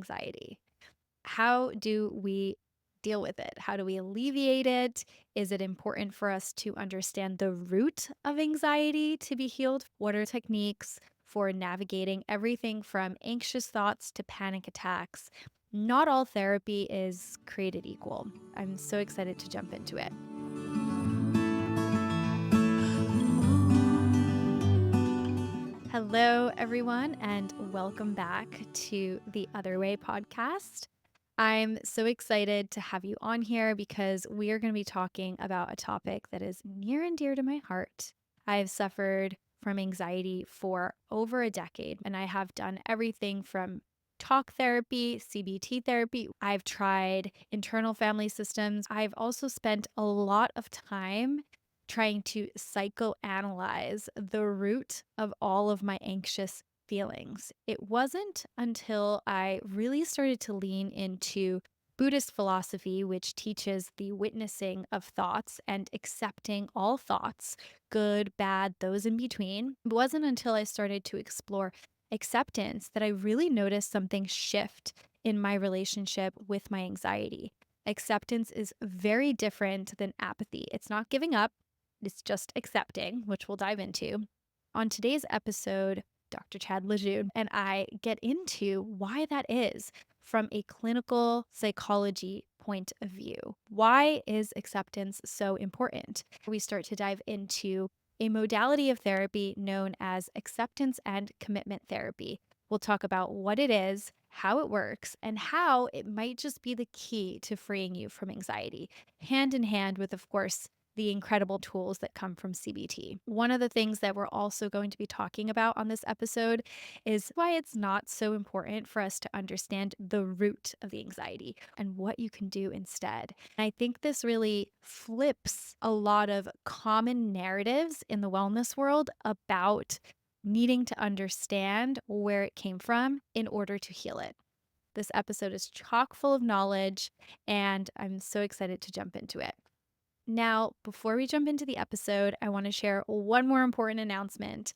anxiety. How do we deal with it? How do we alleviate it? Is it important for us to understand the root of anxiety to be healed? What are techniques for navigating everything from anxious thoughts to panic attacks? Not all therapy is created equal. I'm so excited to jump into it. Hello, everyone, and welcome back to the Other Way podcast. I'm so excited to have you on here because we are going to be talking about a topic that is near and dear to my heart. I've suffered from anxiety for over a decade, and I have done everything from talk therapy, CBT therapy. I've tried internal family systems. I've also spent a lot of time trying to psychoanalyze the root of all of my anxious feelings. It wasn't until I really started to lean into Buddhist philosophy, which teaches the witnessing of thoughts and accepting all thoughts, good, bad, those in between. It wasn't until I started to explore acceptance that I really noticed something shift in my relationship with my anxiety. Acceptance is very different than apathy. It's not giving up, it's just accepting, which we'll dive into. On today's episode, Dr. Chad Lejeune and I get into why that is from a clinical psychology point of view. Why is acceptance so important? We start to dive into a modality of therapy known as acceptance and commitment therapy. We'll talk about what it is, how it works, and how it might just be the key to freeing you from anxiety, hand in hand with, of course, the incredible tools that come from CBT. One of the things that we're also going to be talking about on this episode is why it's not so important for us to understand the root of the anxiety and what you can do instead. And I think this really flips a lot of common narratives in the wellness world about needing to understand where it came from in order to heal it. This episode is chock full of knowledge, and I'm so excited to jump into it. Now, before we jump into the episode, I want to share one more important announcement.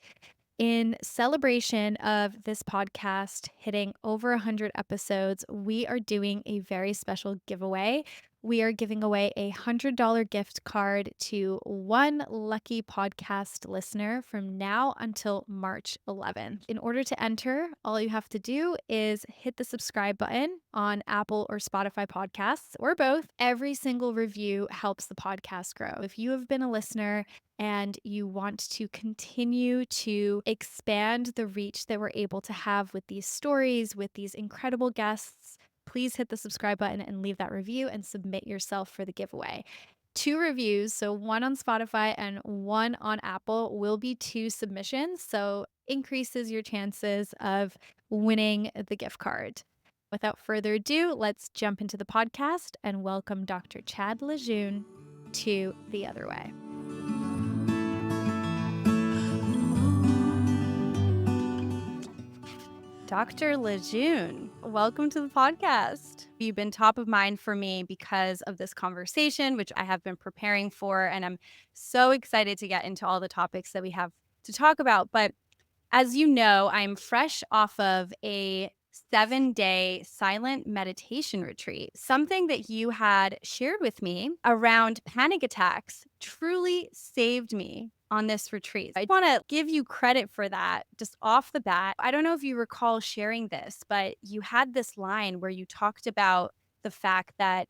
In celebration of this podcast hitting over 100 episodes, we are doing a very special giveaway. We are giving away a $100 gift card to one lucky podcast listener from now until March 11th. In order to enter, all you have to do is hit the subscribe button on Apple or Spotify podcasts or both. Every single review helps the podcast grow. If you have been a listener and you want to continue to expand the reach that we're able to have with these stories, with these incredible guests, please hit the subscribe button and leave that review and submit yourself for the giveaway. 2 reviews, so one on Spotify and one on Apple, will be 2 submissions, so increases your chances of winning the gift card. Without further ado, let's jump into the podcast and welcome Dr. Chad Lejeune to The Other Way. Dr. Lejeune, welcome to the podcast. You've been top of mind for me because of this conversation, which I have been preparing for, and I'm so excited to get into all the topics that we have to talk about. But as you know, I'm fresh off of a 7-day silent meditation retreat. Something that you had shared with me around panic attacks truly saved me on this retreat. I want to give you credit for that just off the bat. I don't know if you recall sharing this, but you had this line where you talked about the fact that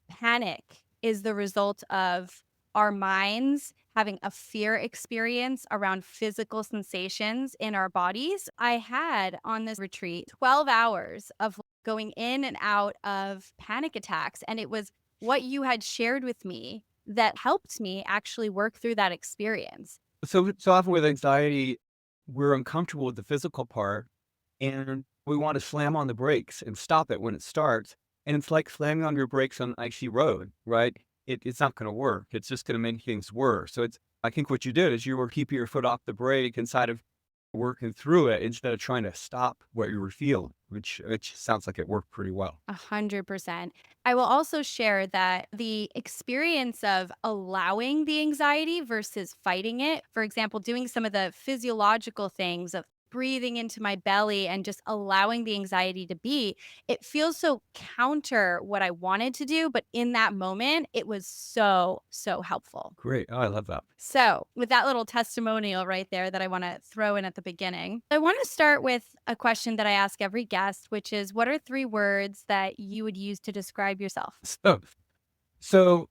panic is the result of our minds having a fear experience around physical sensations in our bodies. I had on this retreat 12 hours of going in and out of panic attacks. And it was what you had shared with me that helped me actually work through that experience. So often with anxiety, we're uncomfortable with the physical part and we want to slam on the brakes and stop it when it starts. And it's like slamming on your brakes on an icy road, right? It's not going to work. It's just going to make things worse. So I think what you did is you were keeping your foot off the brake inside of working through it instead of trying to stop what you were feeling, which sounds like it worked pretty well. 100%. I will also share that the experience of allowing the anxiety versus fighting it, for example, doing some of the physiological things of breathing into my belly and just allowing the anxiety to be, it feels so counter what I wanted to do. But in that moment, it was so, so helpful. Great. Oh, I love that. So, with that little testimonial right there that I want to throw in at the beginning, I want to start with a question that I ask every guest, which is what are three words that you would use to describe yourself? So, so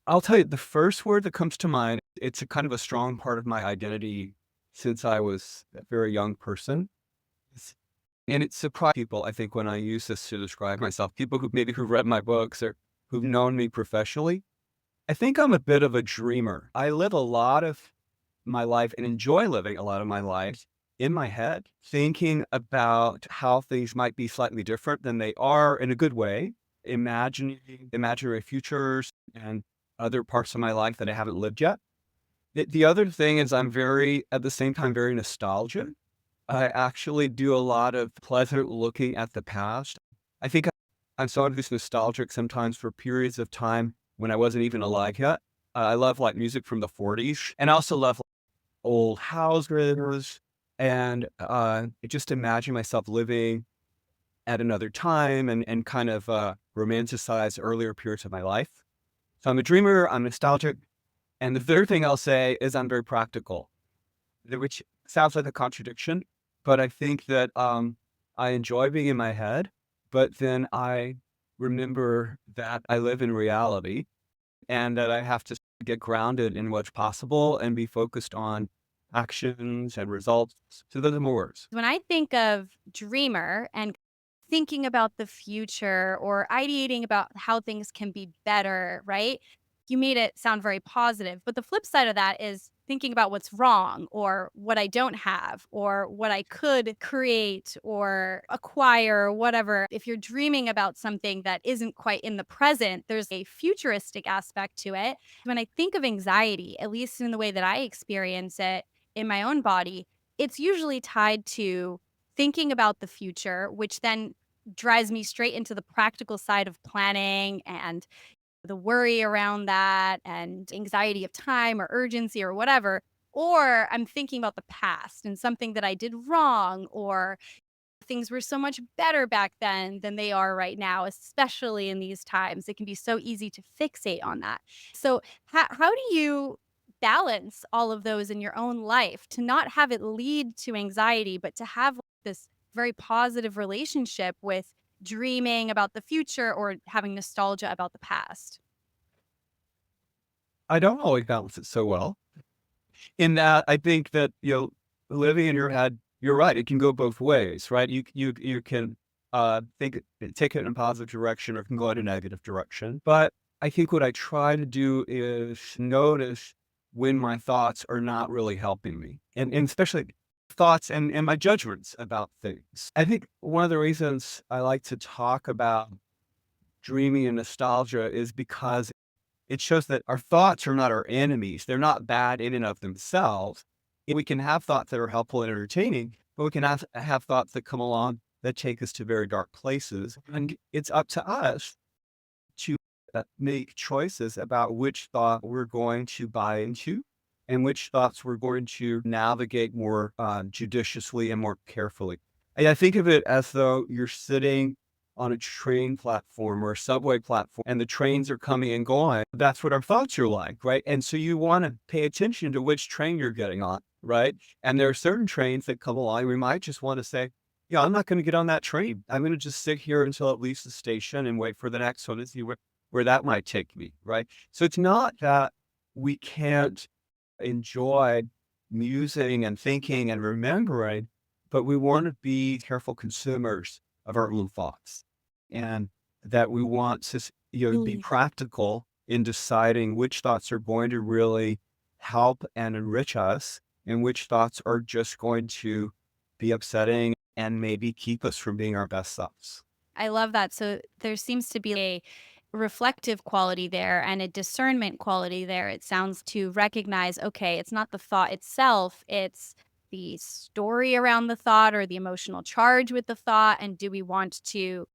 I'll tell you the first word that comes to mind, it's a kind of a strong part of my identity since I was a very young person. It's- And it surprised people, I think, when I use this to describe myself, people who maybe who've read my books or who've known me professionally. I think I'm a bit of a dreamer. I live a lot of my life and enjoy living a lot of my life in my head, thinking about how things might be slightly different than they are in a good way, imagining imaginary futures and other parts of my life that I haven't lived yet. The other thing is I'm very, at the same time, very nostalgic. I actually do a lot of pleasant looking at the past. I think I'm sort of this nostalgic sometimes for periods of time when I wasn't even alive yet. I love like music from the 40s and I also love old houses and just imagine myself living at another time and kind of romanticize earlier periods of my life. So I'm a dreamer, I'm nostalgic. And the third thing I'll say is I'm very practical, which sounds like a contradiction, but I think that I enjoy being in my head, but then I remember that I live in reality and that I have to get grounded in what's possible and be focused on actions and results. So those are my words. When I think of dreamer and thinking about the future or ideating about how things can be better, right? You made it sound very positive. But the flip side of that is thinking about what's wrong or what I don't have or what I could create or acquire or whatever. If you're dreaming about something that isn't quite in the present, there's a futuristic aspect to it. When I think of anxiety, at least in the way that I experience it in my own body, it's usually tied to thinking about the future, which then drives me straight into the practical side of planning and the worry around that and anxiety of time or urgency or whatever. Or I'm thinking about the past and something that I did wrong, or things were so much better back then than they are right now, especially in these times. It can be so easy to fixate on that. So, how do you balance all of those in your own life to not have it lead to anxiety, but to have this very positive relationship with dreaming about the future or having nostalgia about the past? I don't always balance it so well. In that, I think that living in your head, you're right. It can go both ways, right? You can think take it in a positive direction, or it can go in a negative direction. But I think what I try to do is notice when my thoughts are not really helping me, and especially thoughts and my judgments about things. I think one of the reasons I like to talk about dreaming and nostalgia is because it shows that our thoughts are not our enemies. They're not bad in and of themselves. We can have thoughts that are helpful and entertaining, but we can have thoughts that come along that take us to very dark places. And it's up to us to make choices about which thought we're going to buy into and which thoughts we're going to navigate more judiciously and more carefully. And I think of it as though you're sitting on a train platform or a subway platform and the trains are coming and going. That's what our thoughts are like, right? And so you want to pay attention to which train you're getting on, right? And there are certain trains that come along. We might just want to say, yeah, I'm not going to get on that train. I'm going to just sit here until it leaves the station and wait for the next one to see where that might take me, right? So it's not that we can't enjoy musing and thinking and remembering, but we want to be careful consumers of our own thoughts, and that we want to, be Mm. practical in deciding which thoughts are going to really help and enrich us, and which thoughts are just going to be upsetting and maybe keep us from being our best selves. I love that. So there seems to be a reflective quality there and a discernment quality there. It sounds to recognize, okay, it's not the thought itself, it's the story around the thought or the emotional charge with the thought. And do we want to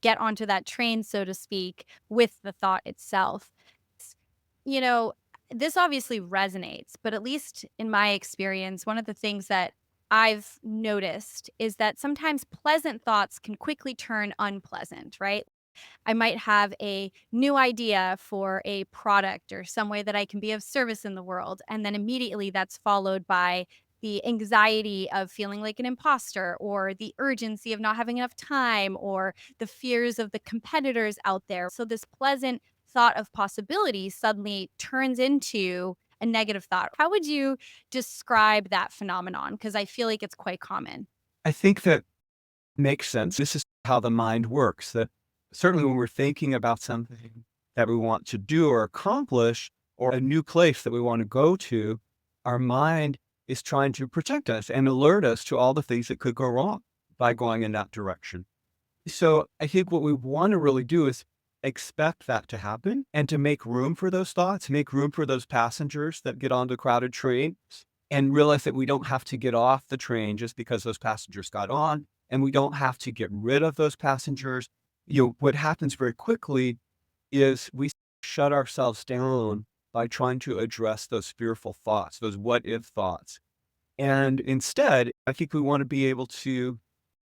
get onto that train, so to speak, with the thought itself? You know, this obviously resonates, but at least in my experience, one of the things that I've noticed is that sometimes pleasant thoughts can quickly turn unpleasant, right? I might have a new idea for a product or some way that I can be of service in the world. And then immediately that's followed by the anxiety of feeling like an imposter or the urgency of not having enough time or the fears of the competitors out there. So this pleasant thought of possibility suddenly turns into a negative thought. How would you describe that phenomenon? Because I feel like it's quite common. I think that makes sense. This is how the mind works. That certainly when we're thinking about something that we want to do or accomplish, or a new place that we want to go to, our mind is trying to protect us and alert us to all the things that could go wrong by going in that direction. So I think what we want to really do is expect that to happen and to make room for those thoughts, make room for those passengers that get on the crowded trains and realize that we don't have to get off the train just because those passengers got on, and we don't have to get rid of those passengers. What happens very quickly is we shut ourselves down by trying to address those fearful thoughts, those what if thoughts. And instead, I think we want to be able to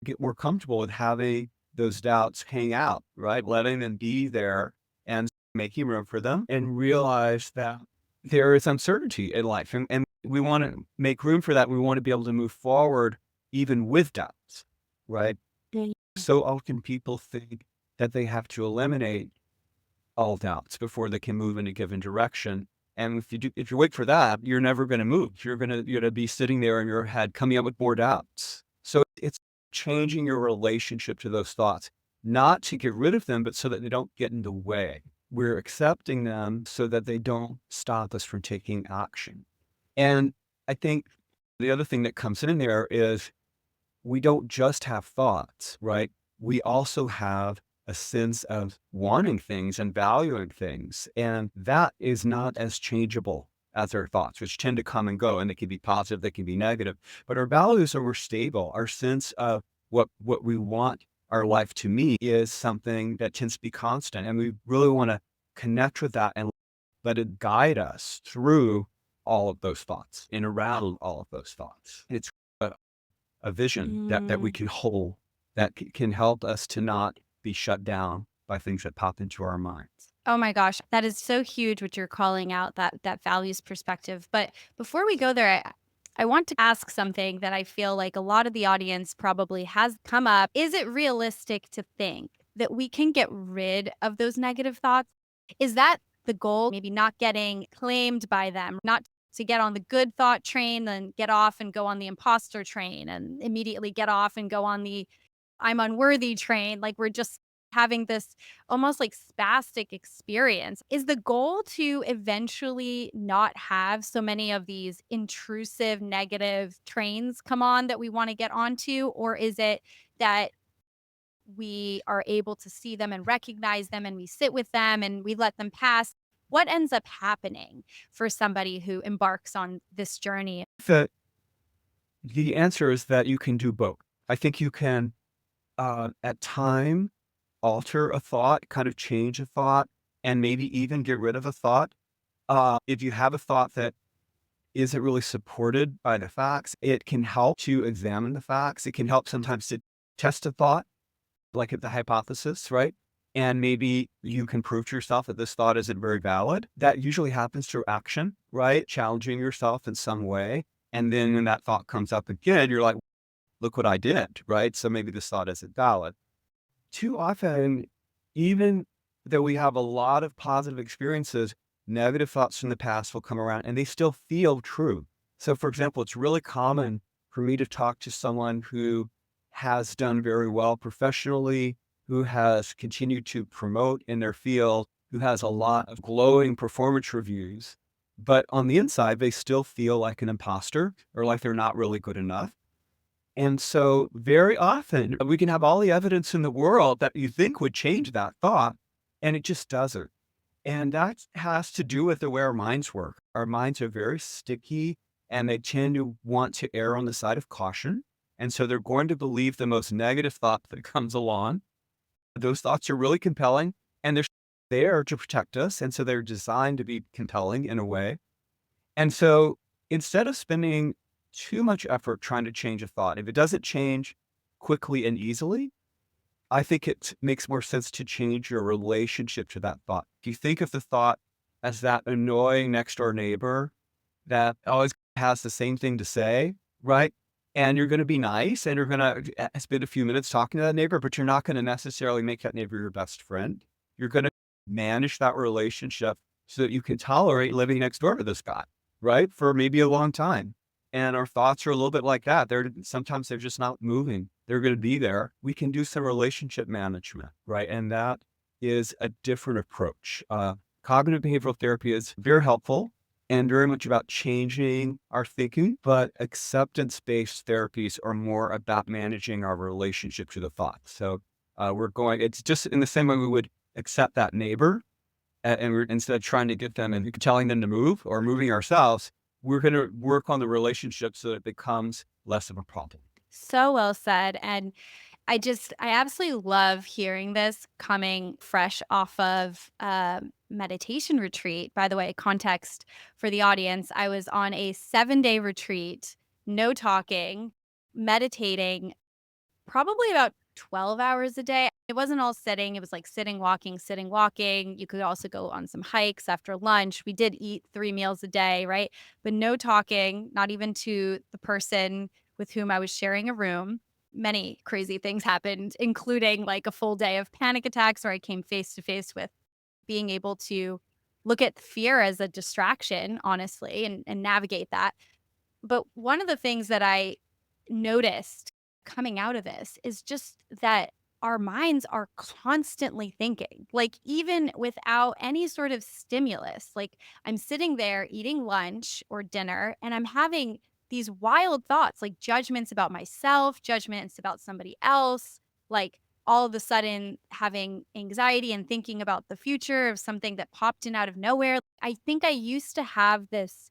get more comfortable with having those doubts hang out, right? Letting them be there and making room for them and realize that there is uncertainty in life. And we want to make room for that. We want to be able to move forward even with doubts, right? Yeah. So often people think that they have to eliminate all doubts before they can move in a given direction. And if you wait for that, you're never going to move. You're going to be sitting there in your head coming up with more doubts. So it's changing your relationship to those thoughts, not to get rid of them, but so that they don't get in the way. We're accepting them so that they don't stop us from taking action. And I think the other thing that comes in there is we don't just have thoughts, right? We also have a sense of wanting things and valuing things. And that is not as changeable as our thoughts, which tend to come and go, and they can be positive, they can be negative. But our values are more stable. Our sense of what we want our life to mean is something that tends to be constant. And we really want to connect with that and let it guide us through all of those thoughts and around all of those thoughts. It's a vision that we Mm. can hold that can help us to not be shut down by things that pop into our minds. Oh my gosh, that is so huge what you're calling out, that values perspective. But before we go there, I want to ask something that I feel like a lot of the audience probably has come up. Is it realistic to think that we can get rid of those negative thoughts? Is that the goal? Maybe not getting claimed by them, not to get on the good thought train, then get off and go on the imposter train and immediately get off and go on the I'm unworthy train. Like we're just having this almost like spastic experience. Is the goal to eventually not have so many of these intrusive negative trains come on that we want to get onto? Or is it that we are able to see them and recognize them and we sit with them and we let them pass? What ends up happening for somebody who embarks on this journey? The the answer is that you can do both. I think you can at time alter a thought, kind of change a thought, and maybe even get rid of a thought. If you have a thought that isn't really supported by the facts, it can help to examine the facts. It can help sometimes to test a thought, like at the hypothesis, right? And maybe you can prove to yourself that this thought isn't very valid. That usually happens through action, right? Challenging yourself in some way. And then when that thought comes up again, you're like, look what I did, right? So maybe this thought isn't valid. Too often, even though we have a lot of positive experiences, negative thoughts from the past will come around and they still feel true. So, for example, it's really common for me to talk to someone who has done very well professionally, who has continued to promote in their field, who has a lot of glowing performance reviews. But on the inside, they still feel like an imposter or like they're not really good enough. And so very often we can have all the evidence in the world that you think would change that thought, and it just doesn't. And that has to do with the way our minds work. Our minds are very sticky and they tend to want to err on the side of caution. And so they're going to believe the most negative thought that comes along. Those thoughts are really compelling and they're there to protect us. And so they're designed to be compelling in a way. And so instead of spending too much effort trying to change a thought. If it doesn't change quickly and easily, I think it makes more sense to change your relationship to that thought. If you think of the thought as that annoying next door neighbor that always has the same thing to say, right? And you're going to be nice and you're going to spend a few minutes talking to that neighbor, but you're not going to necessarily make that neighbor your best friend. You're going to manage that relationship so that you can tolerate living next door to this guy, right? For maybe a long time. And our thoughts are a little bit like that. Sometimes they're just not moving. They're going to be there. We can do some relationship management, right? And that is a different approach. Cognitive behavioral therapy is very helpful and very much about changing our thinking, but acceptance-based therapies are more about managing our relationship to the thoughts. So it's just in the same way we would accept that neighbor, and instead of trying to get them and telling them to move or moving ourselves, we're going to work on the relationship so that it becomes less of a problem. So well said. And I absolutely love hearing this coming fresh off of a meditation retreat. By the way, context for the audience, I was on a 7-day retreat, no talking, meditating probably about 12 hours a day. It wasn't all sitting. It was like sitting, walking, sitting, walking. You could also go on some hikes after lunch. We did eat 3 meals a day, right? But no talking, not even to the person with whom I was sharing a room. Many crazy things happened, including like a full day of panic attacks where I came face to face with being able to look at fear as a distraction, honestly, and navigate that. But one of the things that I noticed coming out of this is just that our minds are constantly thinking, like, even without any sort of stimulus. Like, I'm sitting there eating lunch or dinner, and I'm having these wild thoughts, like judgments about myself, judgments about somebody else, like, all of a sudden having anxiety and thinking about the future of something that popped in out of nowhere. I think I used to have this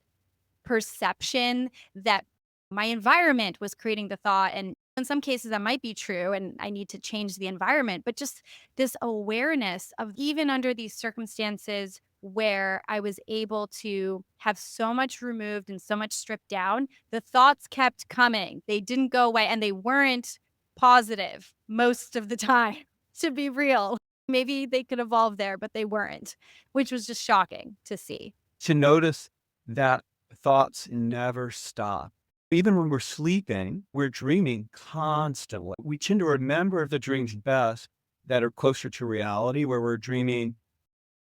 perception that my environment was creating the thought, and in some cases that might be true and I need to change the environment, but just this awareness of, even under these circumstances where I was able to have so much removed and so much stripped down, the thoughts kept coming. They didn't go away, and they weren't positive most of the time, to be real. Maybe they could evolve there, but they weren't, which was just shocking to see. To notice that thoughts never stop. Even when we're sleeping, we're dreaming constantly. We tend to remember the dreams best that are closer to reality, where we're dreaming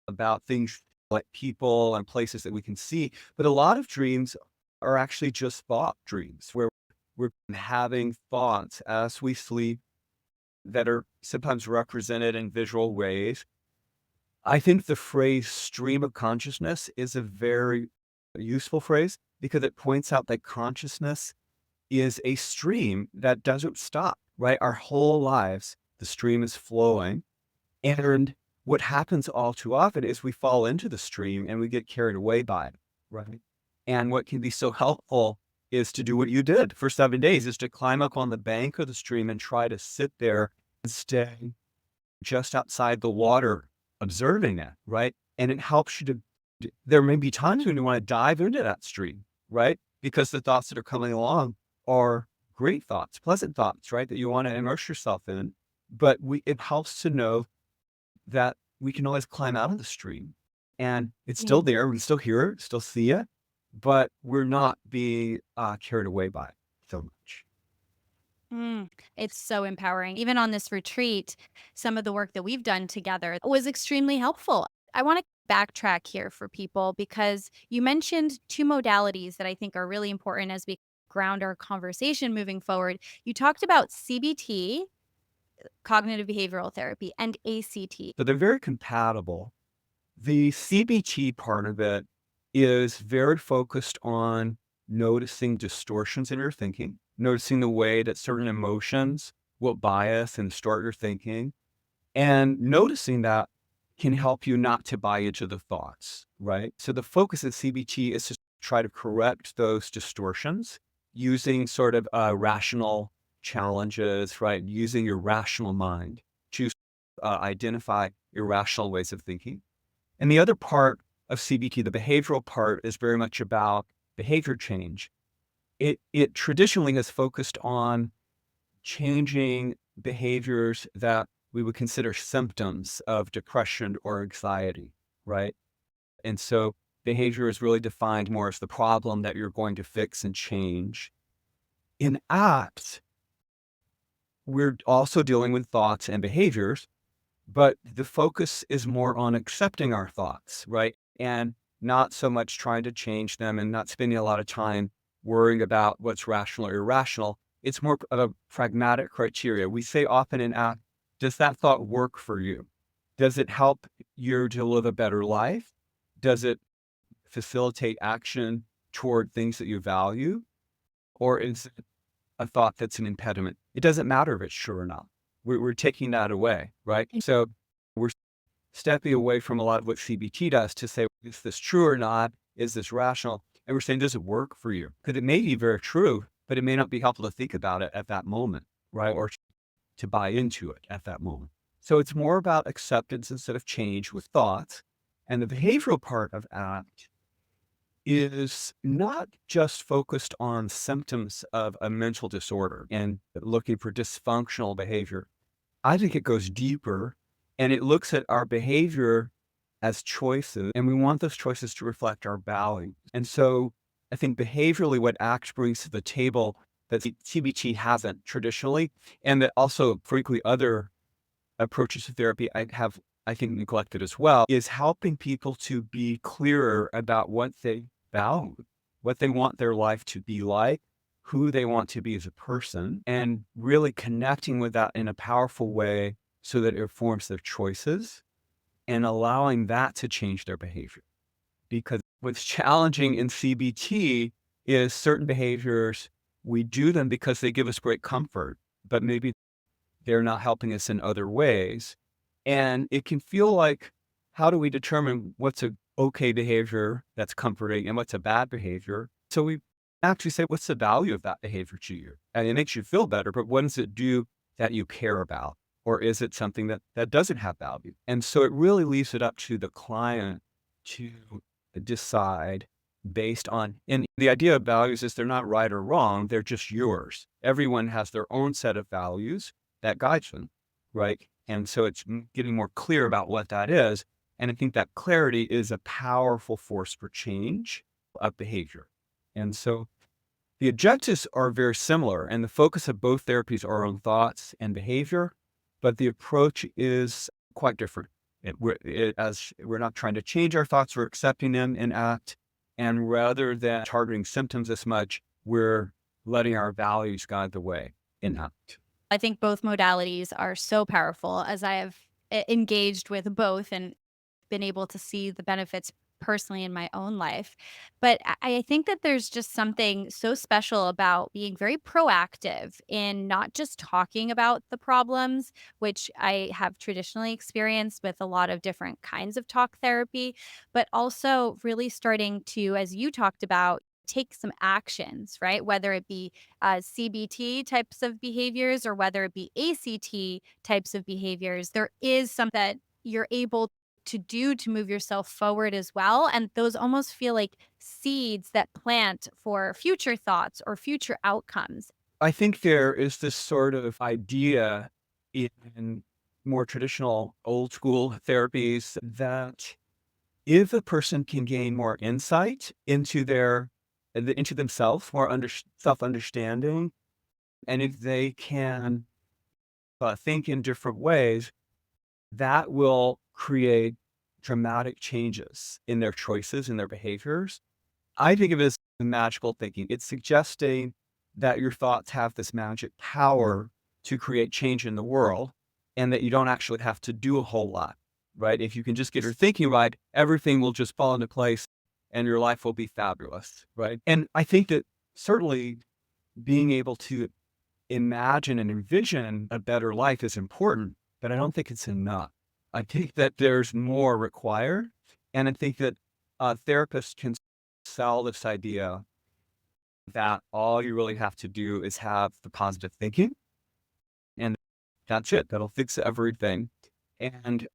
about things like people and places that we can see. But a lot of dreams are actually just thought dreams, where we're having thoughts as we sleep that are sometimes represented in visual ways. I think the phrase stream of consciousness is a very useful phrase because it points out that consciousness is a stream that doesn't stop, right? Our whole lives, the stream is flowing. And what happens all too often is we fall into the stream and we get carried away by it, right? And what can be so helpful is to do what you did for 7 days, is to climb up on the bank of the stream and try to sit there and stay just outside the water, observing that, right? And it helps you to, there may be times when you want to dive into that stream, right? Because the thoughts that are coming along are great thoughts, pleasant thoughts, right? That you want to immerse yourself in. But it helps to know that we can always climb out of the stream and it's still there. We still hear it, still see it, but we're not being carried away by it so much. It's so empowering. Even on this retreat, some of the work that we've done together was extremely helpful. I want to backtrack here for people because you mentioned two modalities that I think are really important as we ground our conversation moving forward. You talked about CBT, cognitive behavioral therapy, and ACT. So they're very compatible. The CBT part of it is very focused on noticing distortions in your thinking, noticing the way that certain emotions will bias and distort your thinking, and noticing that can help you not to buy into the thoughts, right? So the focus of CBT is to try to correct those distortions using sort of rational challenges, right? Using your rational mind to identify irrational ways of thinking. And the other part of CBT, the behavioral part, is very much about behavior change. it traditionally has focused on changing behaviors that we would consider symptoms of depression or anxiety, right? And so behavior is really defined more as the problem that you're going to fix and change. In ACT, we're also dealing with thoughts and behaviors, but the focus is more on accepting our thoughts, right? And not so much trying to change them and not spending a lot of time worrying about what's rational or irrational. It's more of a pragmatic criteria. We say often in ACT, does that thought work for you? Does it help you to live a better life? Does it facilitate action toward things that you value? Or is it a thought that's an impediment? It doesn't matter if it's true or not. We're taking that away, right? So we're stepping away from a lot of what CBT does to say, is this true or not? Is this rational? And we're saying, does it work for you? Because it may be very true, but it may not be helpful to think about it at that moment, right? Or to buy into it at that moment. So it's more about acceptance instead of change with thoughts. And the behavioral part of ACT is not just focused on symptoms of a mental disorder and looking for dysfunctional behavior. I think it goes deeper and it looks at our behavior as choices, and we want those choices to reflect our values. And so I think behaviorally, what ACT brings to the table that CBT hasn't traditionally, and that also frequently other approaches to therapy I think, neglected as well, is helping people to be clearer about what they value, what they want their life to be like, who they want to be as a person, and really connecting with that in a powerful way so that it informs their choices and allowing that to change their behavior. Because what's challenging in CBT is certain behaviors, we do them because they give us great comfort, but maybe they're not helping us in other ways. And it can feel like, how do we determine what's a okay behavior that's comforting and what's a bad behavior? So we actually say, what's the value of that behavior to you? And it makes you feel better, but what does it do that you care about? Or is it something that doesn't have value? And so it really leaves it up to the client to decide based on, and the idea of values is they're not right or wrong, they're just yours. Everyone has their own set of values that guides them, right? And so it's getting more clear about what that is. And I think that clarity is a powerful force for change of behavior. And so the objectives are very similar, and the focus of both therapies are on thoughts and behavior, but the approach is quite different. As we're not trying to change our thoughts, we're accepting them in ACT. And rather than targeting symptoms as much, we're letting our values guide the way in ACT. I think both modalities are so powerful as I have engaged with both and been able to see the benefits personally in my own life. But I think that there's just something so special about being very proactive in not just talking about the problems, which I have traditionally experienced with a lot of different kinds of talk therapy, but also really starting to, as you talked about, take some actions, right? Whether it be CBT types of behaviors or whether it be ACT types of behaviors, there is some that you're able to do to move yourself forward as well. And those almost feel like seeds that plant for future thoughts or future outcomes. I think there is this sort of idea in more traditional old school therapies that if a person can gain more insight into into themselves, more self-understanding, and if they can think in different ways, that will create dramatic changes in their choices and their behaviors. I think of it as magical thinking. It's suggesting that your thoughts have this magic power to create change in the world and that you don't actually have to do a whole lot, right? If you can just get your thinking right, everything will just fall into place and your life will be fabulous, right? And I think that certainly being able to imagine and envision a better life is important, but I don't think it's enough. I think that there's more required. And I think that therapists can sell this idea that all you really have to do is have the positive thinking, and that's it. That'll fix everything. And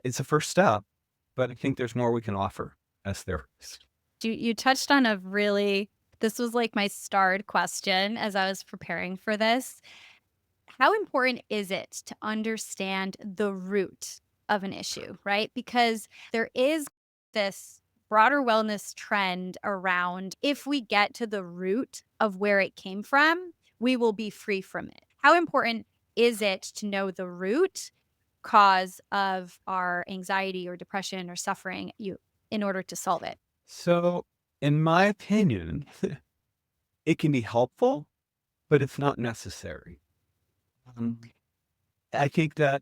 it's a first step, but I think there's more we can offer as therapists. You touched on a really This was like my starred question as I was preparing for this. How important is it to understand the root of an issue, right? Because there is this broader wellness trend around if we get to the root of where it came from, we will be free from it. How important is it to know the root cause of our anxiety or depression or suffering in order to solve it? So, in my opinion, it can be helpful, but it's not necessary. Um, I think that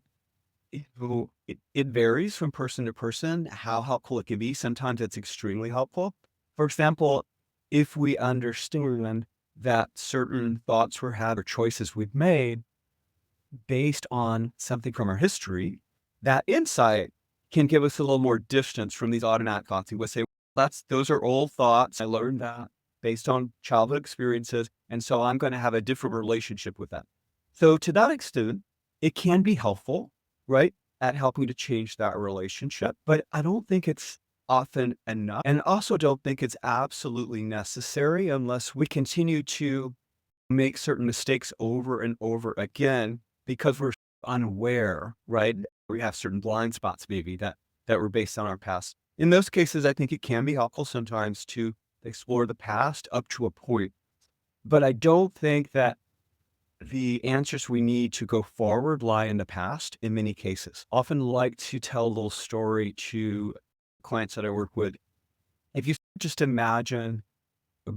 it varies from person to person how helpful it can be. Sometimes it's extremely helpful. For example, if we understand that certain thoughts we had or choices we've made based on something from our history, that insight can give us a little more distance from these automatic thoughts. You would say, those are old thoughts. I learned that based on childhood experiences. And so I'm going to have a different relationship with that. So to that extent, it can be helpful, right? At helping to change that relationship. But I don't think it's often enough. And also don't think it's absolutely necessary unless we continue to make certain mistakes over and over again because we're unaware, right? We have certain blind spots maybe that were based on our past. In those cases, I think it can be helpful sometimes to explore the past up to a point. But I don't think that the answers we need to go forward lie in the past in many cases. Often like to tell a little story to clients that I work with. If you just imagine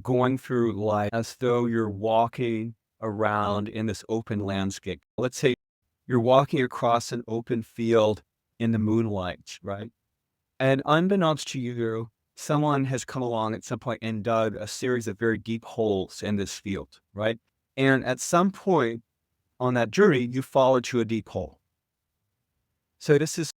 going through life as though you're walking around in this open landscape. Let's say you're walking across an open field in the moonlight, right? And unbeknownst to you, someone has come along at some point and dug a series of very deep holes in this field, right? And at some point on that journey, you fall into a deep hole. So this is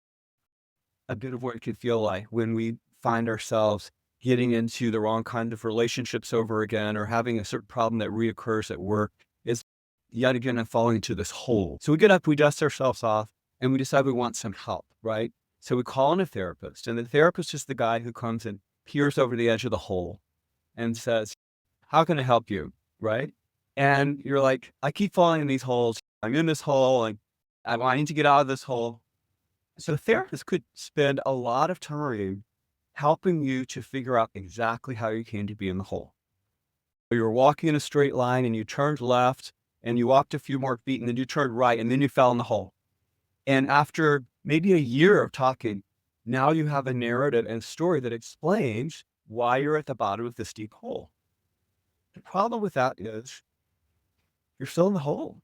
a bit of what it could feel like when we find ourselves getting into the wrong kind of relationships over again or having a certain problem that reoccurs at work is yet again and falling into this hole. So we get up, we dust ourselves off, and we decide we want some help, right? So we call in a therapist, and the therapist is the guy who comes and peers over the edge of the hole and says, how can I help you? Right? And you're like, I keep falling in these holes. I'm in this hole and I need to get out of this hole. So the therapist could spend a lot of time helping you to figure out exactly how you came to be in the hole. You're walking in a straight line and you turned left and you walked a few more feet and then you turned right and then you fell in the hole. And after maybe a year of talking, now you have a narrative and story that explains why you're at the bottom of this deep hole. The problem with that is you're still in the hole.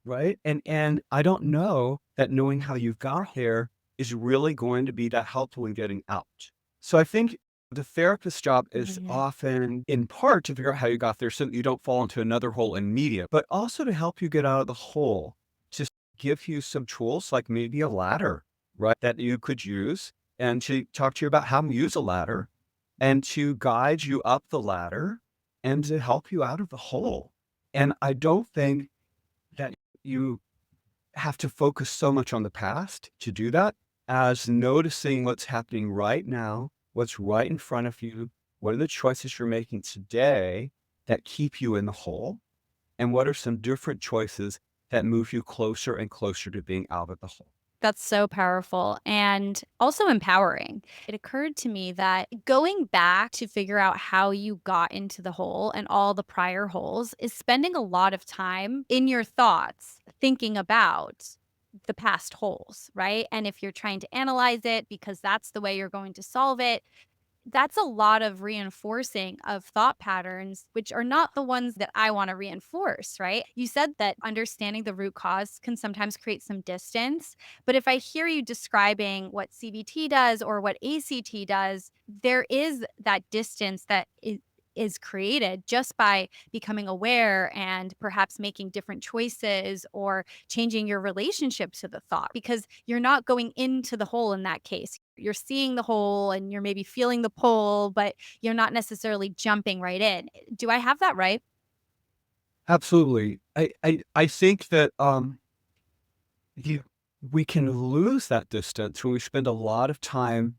Right? And I don't know that knowing how you got here is really going to be that helpful in getting out. So I think the therapist's job is Mhm. often in part to figure out how you got there so that you don't fall into another hole immediate, but also to help you get out of the hole, to give you some tools like maybe a ladder, right? That you could use and to talk to you about how to use a ladder and to guide you up the ladder and to help you out of the hole. And I don't think that you have to focus so much on the past to do that as noticing what's happening right now, what's right in front of you. What are the choices you're making today that keep you in the hole? And what are some different choices that move you closer and closer to being out of the hole? That's so powerful and also empowering. It occurred to me that going back to figure out how you got into the hole and all the prior holes is spending a lot of time in your thoughts thinking about the past holes, right? And if you're trying to analyze it because that's the way you're going to solve it, that's a lot of reinforcing of thought patterns, which are not the ones that I want to reinforce, right? You said that understanding the root cause can sometimes create some distance. But if I hear you describing what CBT does or what ACT does, there is that distance that is created just by becoming aware and perhaps making different choices or changing your relationship to the thought because you're not going into the hole in that case. You're seeing the hole and you're maybe feeling the pull, but you're not necessarily jumping right in. Do I have that right? Absolutely. I think that you, we can lose that distance when we spend a lot of time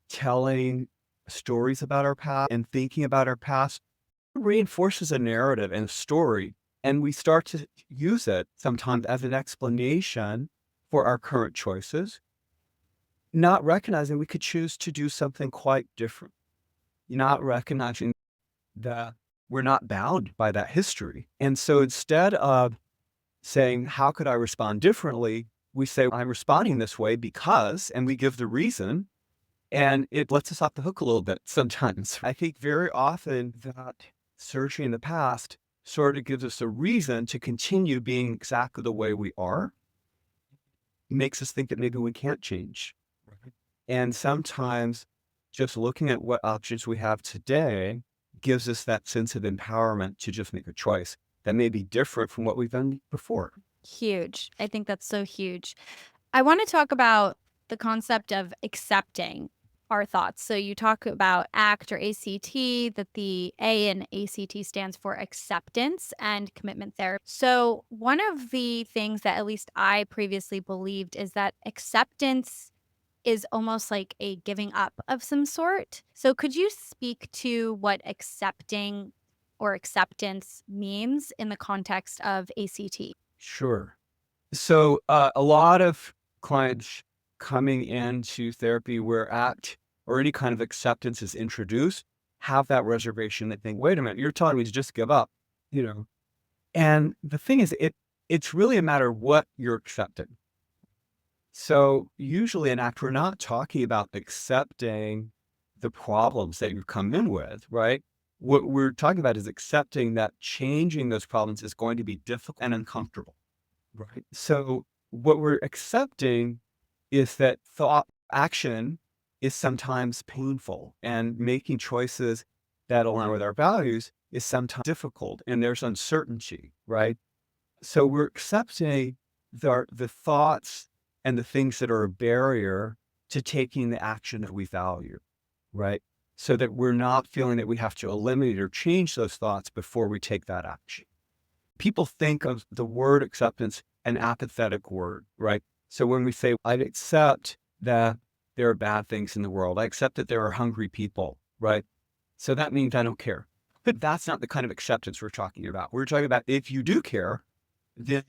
telling stories about our past and thinking about our past. reinforces a narrative and a story, and we start to use it sometimes as an explanation for our current choices, not recognizing we could choose to do something quite different, not recognizing that we're not bound by that history. And so instead of saying, how could I respond differently? We say, I'm responding this way because, and we give the reason, and it lets us off the hook a little bit sometimes. I think very often that searching in the past sort of gives us a reason to continue being exactly the way we are, makes us think that maybe we can't change. Right. And sometimes just looking at what options we have today gives us that sense of empowerment to just make a choice that may be different from what we've done before. Huge. I think that's so huge. I want to talk about the concept of accepting our thoughts. So you talk about ACT or ACT, that the A in ACT stands for acceptance and commitment therapy. So one of the things that at least I previously believed is that acceptance is almost like a giving up of some sort. So could you speak to what accepting or acceptance means in the context of ACT? Sure. So a lot of clients coming into therapy where ACT or any kind of acceptance is introduced have that reservation. They think, wait a minute, you're telling me to just give up, you know? And the thing is, it's really a matter of what you're accepting. So usually in ACT, we're not talking about accepting the problems that you come in with, right? What we're talking about is accepting that changing those problems is going to be difficult and uncomfortable. Right. So what we're accepting is that thought action is sometimes painful and making choices that align with our values is sometimes difficult and there's uncertainty, right? So we're accepting the thoughts and the things that are a barrier to taking the action that we value, right? So that we're not feeling that we have to eliminate or change those thoughts before we take that action. People think of the word acceptance an apathetic word, right? So when we say, I accept that there are bad things in the world, I accept that there are hungry people, right? So that means I don't care. But that's not the kind of acceptance we're talking about. We're talking about if you do care, then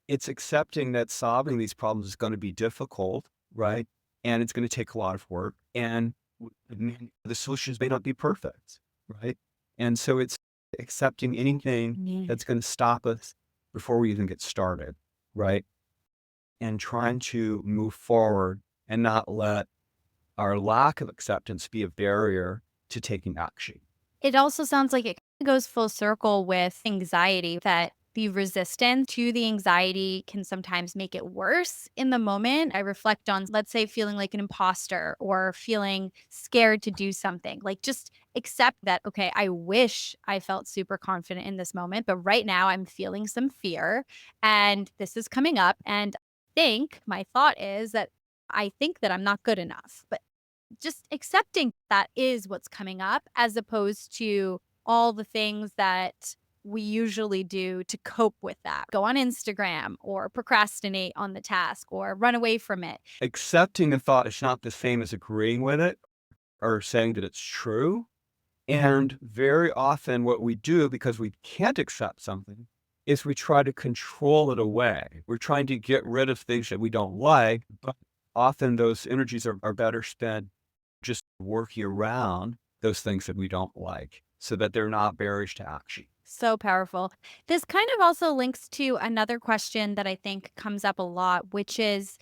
it's accepting that solving these problems is going to be difficult, right? And it's going to take a lot of work. And the solutions may not be perfect, right? And so it's accepting anything Yeah. that's going to stop us before we even get started, right? And trying to move forward and not let our lack of acceptance be a barrier to taking action. It also sounds like it goes full circle with anxiety, that the resistance to the anxiety can sometimes make it worse in the moment. I reflect on, let's say, feeling like an imposter or feeling scared to do something. Like, just accept that, okay, I wish I felt super confident in this moment, but right now I'm feeling some fear and this is coming up. And my thought is that I think that I'm not good enough. But just accepting that is what's coming up as opposed to all the things that we usually do to cope with that. Go on Instagram or procrastinate on the task or run away from it. Accepting a thought is not the same as agreeing with it or saying that it's true. And very often what we do because we can't accept something is we try to control it away. We're trying to get rid of things that we don't like, but often those energies are better spent just working around those things that we don't like so that they're not barriers to action. So powerful. This kind of also links to another question that I think comes up a lot, which is,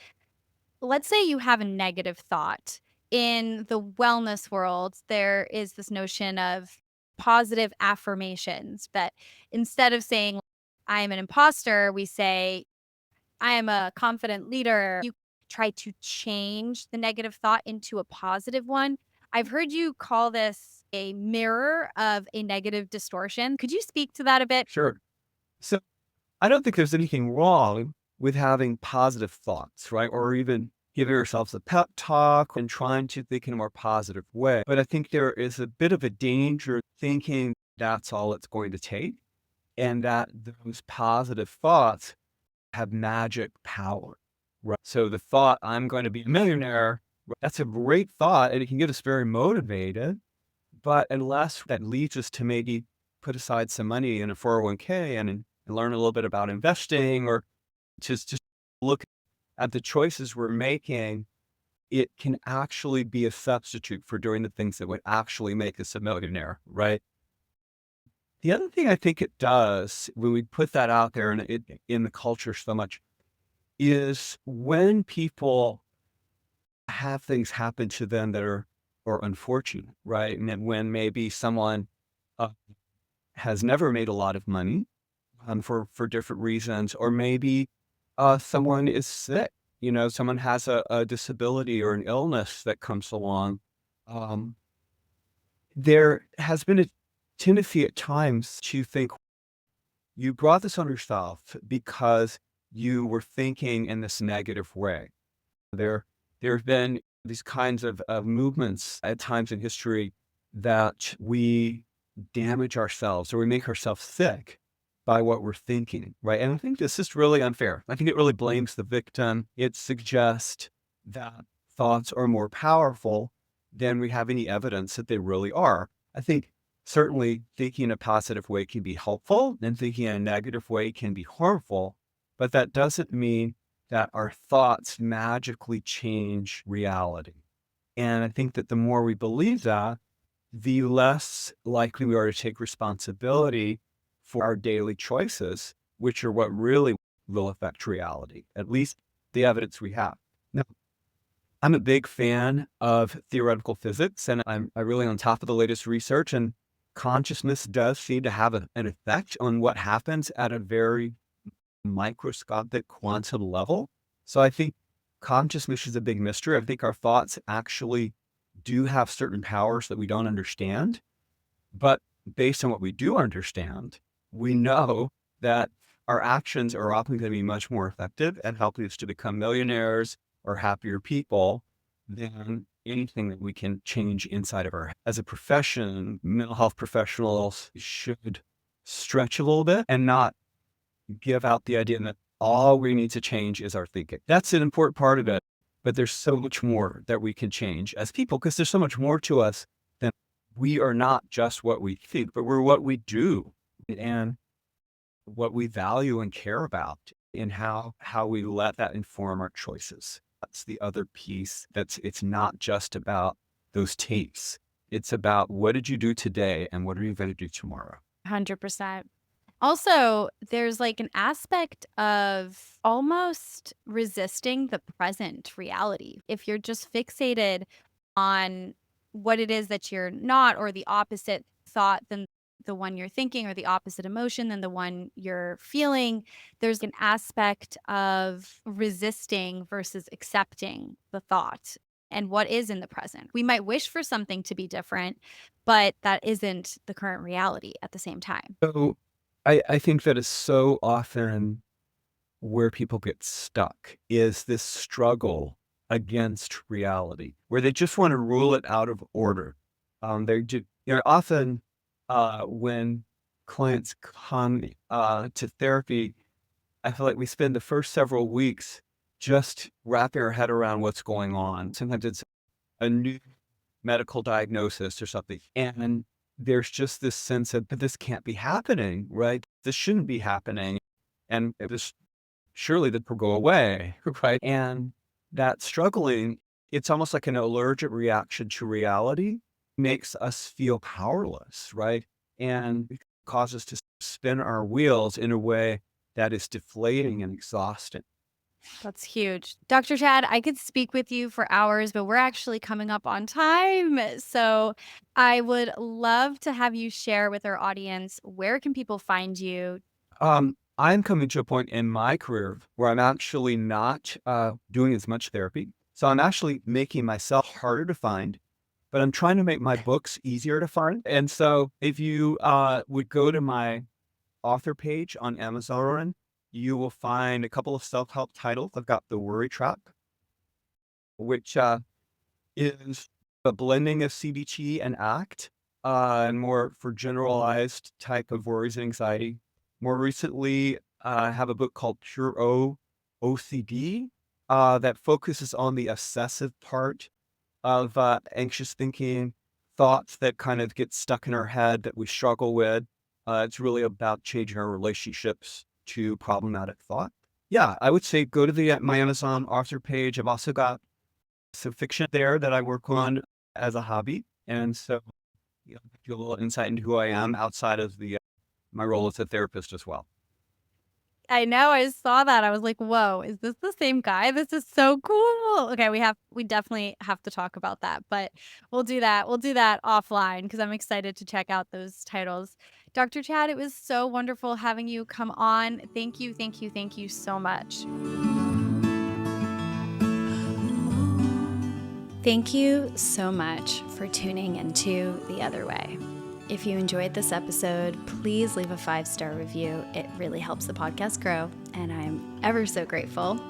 let's say you have a negative thought. In the wellness world, there is this notion of positive affirmations that instead of saying, I'm an imposter, we say, I am a confident leader. You try to change the negative thought into a positive one. I've heard you call this a mirror of a negative distortion. Could you speak to that a bit? Sure. So I don't think there's anything wrong with having positive thoughts, right? Or even giving ourselves a pep talk and trying to think in a more positive way. But I think there is a bit of a danger thinking that's all it's going to take and that those positive thoughts have magic power, right? So the thought, I'm going to be a millionaire, that's a great thought and it can get us very motivated. But unless that leads us to maybe put aside some money in a 401k and learn a little bit about investing, or just look at the choices we're making, it can actually be a substitute for doing the things that would actually make us a millionaire, right? The other thing I think it does when we put that out there and it in the culture so much is when people have things happen to them that are unfortunate, right? And then when maybe someone uh, has never made a lot of money for different reasons, or maybe someone is sick, someone has a disability or an illness that comes along. Um, there has been a tendency at times to think you brought this on yourself because you were thinking in this negative way. There, there have been these kinds of movements at times in history that we damage ourselves or we make ourselves sick by what we're thinking, right? And I think this is really unfair. I think it really blames the victim. It suggests that thoughts are more powerful than we have any evidence that they really are. I think certainly thinking in a positive way can be helpful, and thinking in a negative way can be harmful, but that doesn't mean that our thoughts magically change reality. And I think that the more we believe that, the less likely we are to take responsibility for our daily choices, which are what really will affect reality, at least the evidence we have. Now, I'm a big fan of theoretical physics, and I'm really on top of the latest research, and consciousness does seem to have an effect on what happens at a very microscopic quantum level. So I think consciousness is a big mystery. I think our thoughts actually do have certain powers that we don't understand. But based on what we do understand, we know that our actions are often going to be much more effective at helping us to become millionaires or happier people than anything that we can change inside of our head. As a profession, mental health professionals should stretch a little bit and not give out the idea that all we need to change is our thinking. That's an important part of it, but there's so much more that we can change as people because there's so much more to us than we are not just what we think, but we're what we do and what we value and care about and how we let that inform our choices. That's the other piece. It's not just about those tapes. It's about what did you do today and what are you going to do tomorrow? 100%. Also, there's like an aspect of almost resisting the present reality. If you're just fixated on what it is that you're not, or the opposite thought than the one you're thinking, or the opposite emotion than the one you're feeling, there's an aspect of resisting versus accepting the thought and what is in the present. We might wish for something to be different, but that isn't the current reality at the same time. So I think that is so often where people get stuck is this struggle against reality, where they just want to rule it out of order. They do, often when clients come to therapy, I feel like we spend the first several weeks just wrapping our head around what's going on. Sometimes it's a new medical diagnosis or something. And there's just this sense of, but this can't be happening, right? This shouldn't be happening. And this surely that will go away, right? And that struggling, it's almost like an allergic reaction to reality makes us feel powerless, right? And it causes us to spin our wheels in a way that is deflating and exhausting. That's huge. Dr. Chad, I could speak with you for hours, but we're actually coming up on time. So I would love to have you share with our audience, where can people find you? I'm coming to a point in my career where I'm actually not doing as much therapy. So I'm actually making myself harder to find, but I'm trying to make my books easier to find. And so if you would go to my author page on Amazon, you will find a couple of self-help titles. I've got The Worry Trap, which is a blending of CBT and ACT, and more for generalized type of worries and anxiety. More recently, I have a book called Pure OCD that focuses on the obsessive part of anxious thinking, thoughts that kind of get stuck in our head that we struggle with. It's really about changing our relationships to problematic thought. Yeah, I would say go to my Amazon author page. I've also got some fiction there that I work on as a hobby, and so give you a little insight into who I am outside of my role as a therapist as well. I know, I saw that, I was like, "Whoa, is this the same guy? This is so cool." Okay, we definitely have to talk about that, but we'll do that offline because 'cause I'm excited to check out those titles. Dr. Chad, it was so wonderful having you come on. Thank you, thank you, thank you so much. Thank you so much for tuning into The Other Way. If you enjoyed this episode, please leave a 5-star review. It really helps the podcast grow, and I'm ever so grateful.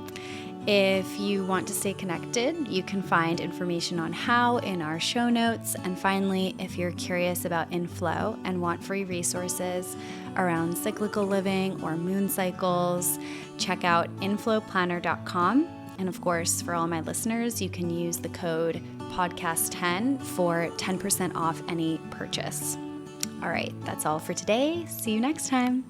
If you want to stay connected, you can find information on how in our show notes. And finally, if you're curious about inflow and want free resources around cyclical living or moon cycles, check out inflowplanner.com. And of course, for all my listeners, you can use the code podcast10 for 10% off any purchase. All right, that's all for today. See you next time.